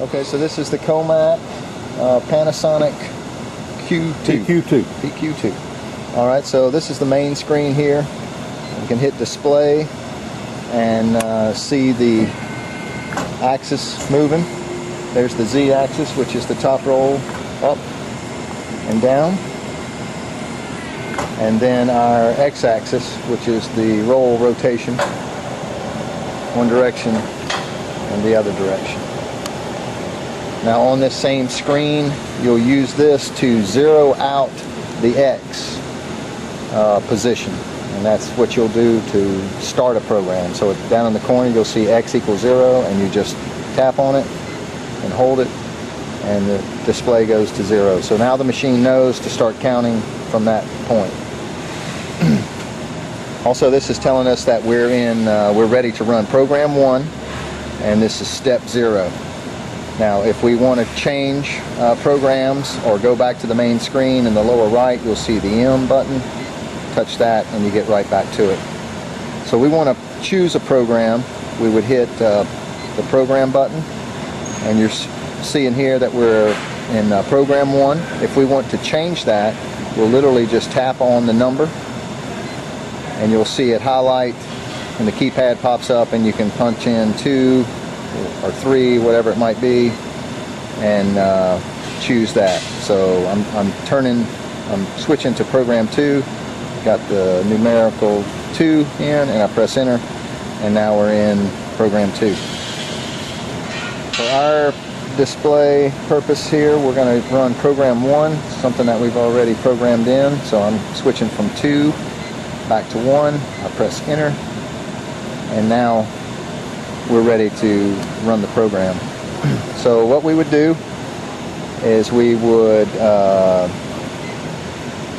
Okay, so this is the Comat Panasonic PQ2. Alright, so this is the main screen here. You can hit display and see the axis moving. There's the Z axis, which is the top roll up and down. And then our X axis, which is the roll rotation, one direction and the other direction. Now on this same screen, you'll use this to zero out the X position. And that's what you'll do to start a program. So down in the corner you'll see X equals 0, and you just tap on it and hold it, and the display goes to 0. So now the machine knows to start counting from that point. Also, this is telling us that we're ready to run program 1, and this is step 0. Now if we want to change programs or go back to the main screen, in the lower right you'll see the M button. Touch that and you get right back to it. So we want to choose a program. We would hit the program button, and you're seeing here that we're in program 1. If we want to change that, we'll literally just tap on the number and you'll see it highlight and the keypad pops up, and you can punch in 2 or 3, whatever it might be, and choose that. So I'm switching to program 2. Got the numerical 2 in, and I press enter, and now we're in program 2. For our display purpose here, we're going to run program 1, something that we've already programmed in. So I'm switching from 2 back to 1. I press enter, and now we're ready to run the program. So what we would do is we would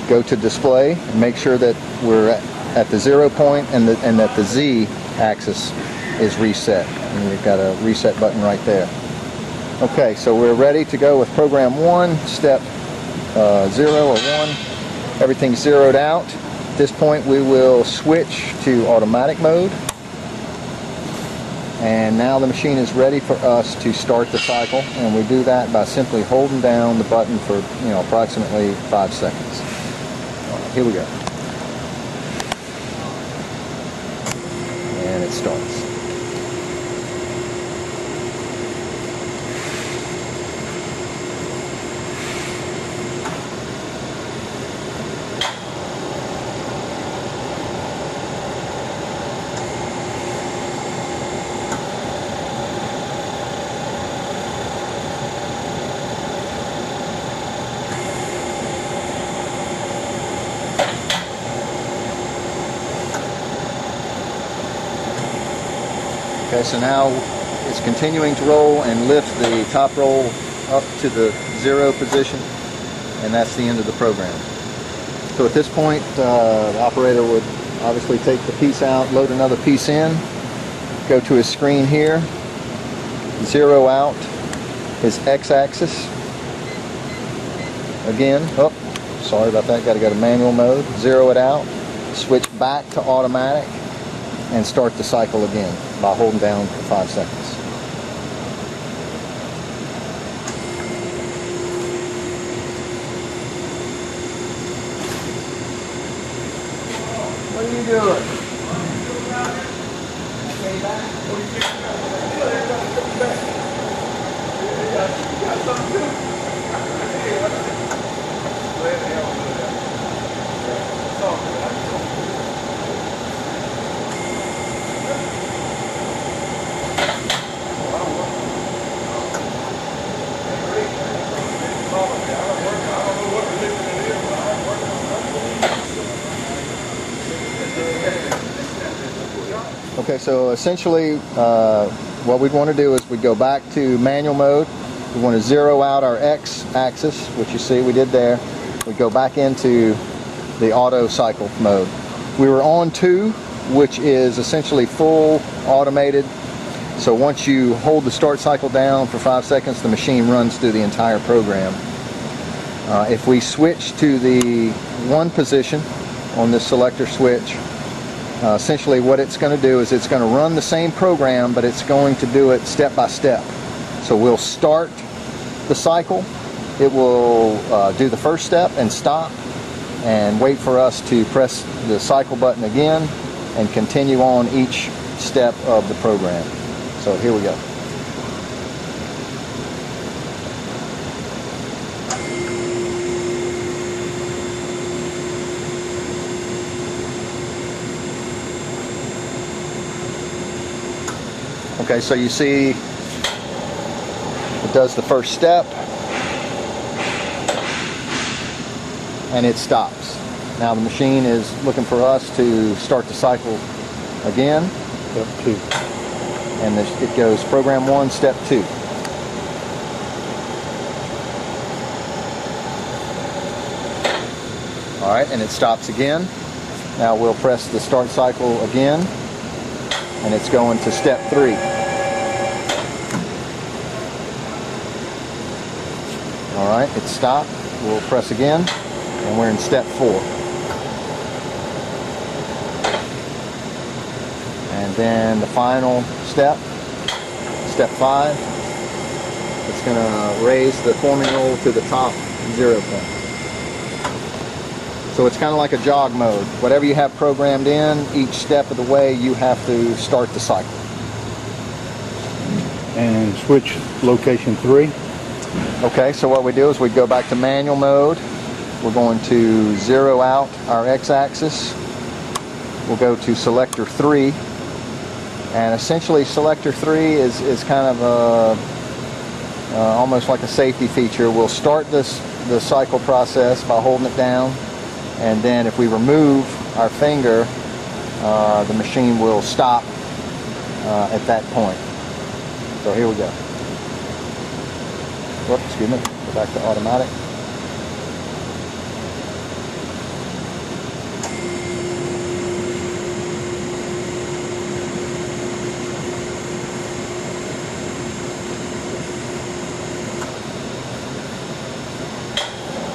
go to display and make sure that we're at the 0 point and that the Z axis is reset. And you've got a reset button right there. Okay, so we're ready to go with program 1, step 0 or 1. Everything's zeroed out. At this point we will switch to automatic mode. And now the machine is ready for us to start the cycle, and we do that by simply holding down the button for approximately 5 seconds. Here we go. And it starts. Okay, so now it's continuing to roll and lift the top roll up to the 0 position, and that's the end of the program. So at this point, the operator would obviously take the piece out, load another piece in, go to his screen here, zero out his X-axis. Again, sorry about that, got to go to manual mode, zero it out, switch back to automatic, and start the cycle again by holding down for 5 seconds. What are you doing? Okay, so essentially what we'd want to do is we'd go back to manual mode. We want to zero out our X axis, which you see we did there. We go back into the auto cycle mode. We were on 2, which is essentially full automated. So once you hold the start cycle down for 5 seconds, the machine runs through the entire program. If we switch to the 1 position on this selector switch, essentially what it's going to do is it's going to run the same program, but it's going to do it step by step. So we'll start the cycle. It will do the first step and stop, and wait for us to press the cycle button again and continue on each step of the program. So here we go. Okay, so you see it does the first step and it stops. Now the machine is looking for us to start the cycle again. Step 2. And it goes program 1, step 2. Alright, and it stops again. Now we'll press the start cycle again, and it's going to step 3. Alright, it stopped. We'll press again, and we're in step 4. And then the final step, step 5, it's going to raise the forming roll to the top 0 point. So it's kind of like a jog mode. Whatever you have programmed in, each step of the way you have to start the cycle. And switch location 3. Okay, so what we do is we go back to manual mode. We're going to zero out our x-axis. We'll go to selector 3. And essentially selector 3 is kind of almost like a safety feature. We'll start the cycle process by holding it down, and then if we remove our finger, the machine will stop at that point. So here we go. Whoops, excuse me, go back to automatic.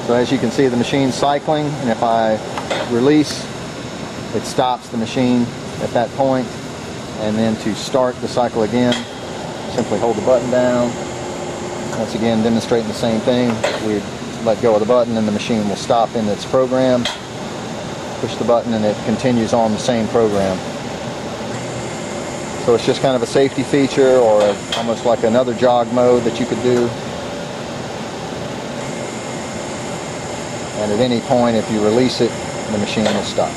So as you can see, the machine's cycling, and if I release, it stops the machine at that point. And then to start the cycle again, simply hold the button down. Once again, demonstrating the same thing. We let go of the button and the machine will stop in its program. Push the button and it continues on the same program. So it's just kind of a safety feature, or almost like another jog mode that you could do. And at any point, if you release it, the machine will stop.